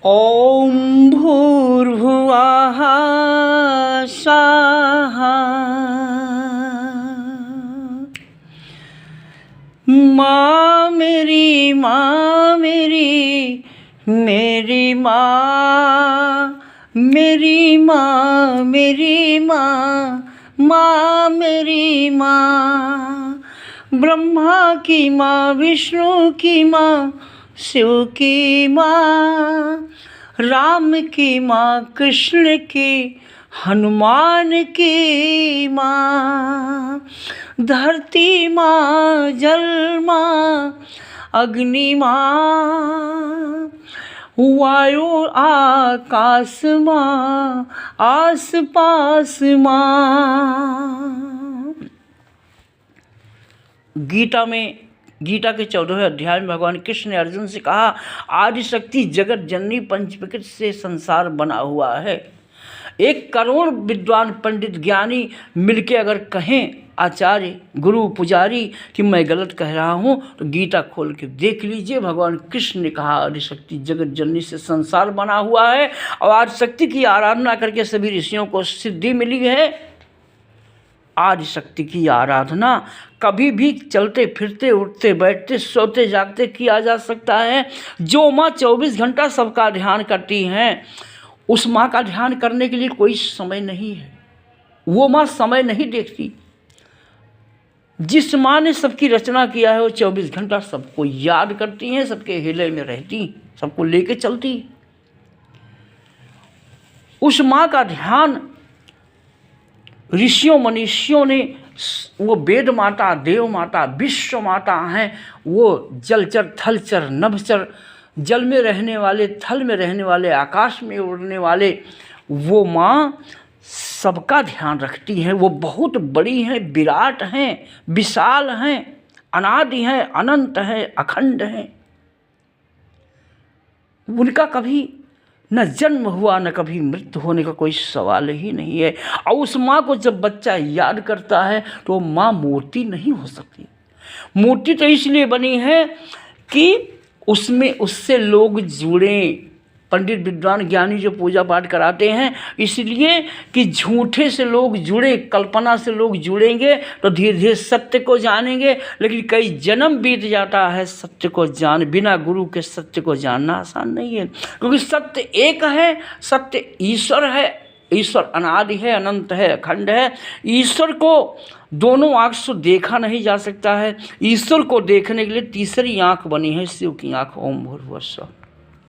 ॐ भूर्भुवः स्वः माँ मेरी माँ मेरी माँ मेरी माँ मेरी माँ माँ मेरी माँ ब्रह्मा की माँ विष्णु की माँ शिव की माँ राम की माँ कृष्ण की हनुमान की माँ धरती माँ जल माँ अग्नि माँ वायु आकाश माँ आस पास माँ। गीता के 14वें अध्याय में भगवान कृष्ण ने अर्जुन से कहा, आदि शक्ति जगत जननी पंच प्रकृति से संसार बना हुआ है। 1 करोड़ विद्वान पंडित ज्ञानी मिलके अगर कहें आचार्य गुरु पुजारी कि मैं गलत कह रहा हूँ, तो गीता खोल के देख लीजिए। भगवान कृष्ण ने कहा आदि शक्ति जगत जननी से संसार बना हुआ है और आदि शक्ति की आराधना करके सभी ऋषियों को सिद्धि मिली है। आदि शक्ति की आराधना कभी भी चलते फिरते उठते बैठते सोते जागते किया जा सकता है। जो माँ 24 घंटा सबका ध्यान करती हैं, उस माँ का ध्यान करने के लिए कोई समय नहीं है। वो माँ समय नहीं देखती। जिस माँ ने सबकी रचना किया है वो 24 घंटा सबको याद करती हैं, सबके हृदय में रहती, सबको लेके चलती। उस माँ का ध्यान ऋषियों मनीषियों ने, वो वेद माता देव माता विश्व माता हैं, वो जलचर थलचर नभचर, जल में रहने वाले थल में रहने वाले आकाश में उड़ने वाले, वो माँ सबका ध्यान रखती हैं। वो बहुत बड़ी हैं, विराट हैं, विशाल हैं, अनादि हैं, अनंत हैं, अखंड हैं। उनका कभी न जन्म हुआ न कभी मृत्यु होने का कोई सवाल ही नहीं है। और उस माँ को जब बच्चा याद करता है तो माँ मूर्ति नहीं हो सकती। मूर्ति तो इसलिए बनी है कि उसमें उससे लोग जुड़ें। पंडित विद्वान ज्ञानी जो पूजा पाठ कराते हैं इसलिए कि झूठे से लोग जुड़े, कल्पना से लोग जुड़ेंगे तो धीरे धीरे सत्य को जानेंगे। लेकिन कई जन्म बीत जाता है सत्य को बिना गुरु के सत्य को जानना आसान नहीं है। क्योंकि सत्य एक है, सत्य ईश्वर है। ईश्वर अनादि है, अनंत है, अखंड है। ईश्वर को दोनों आँख से देखा नहीं जा सकता है। ईश्वर को देखने के लिए तीसरी आँख बनी है, शिव की आँख। ओम भूर्भुवः स्वः।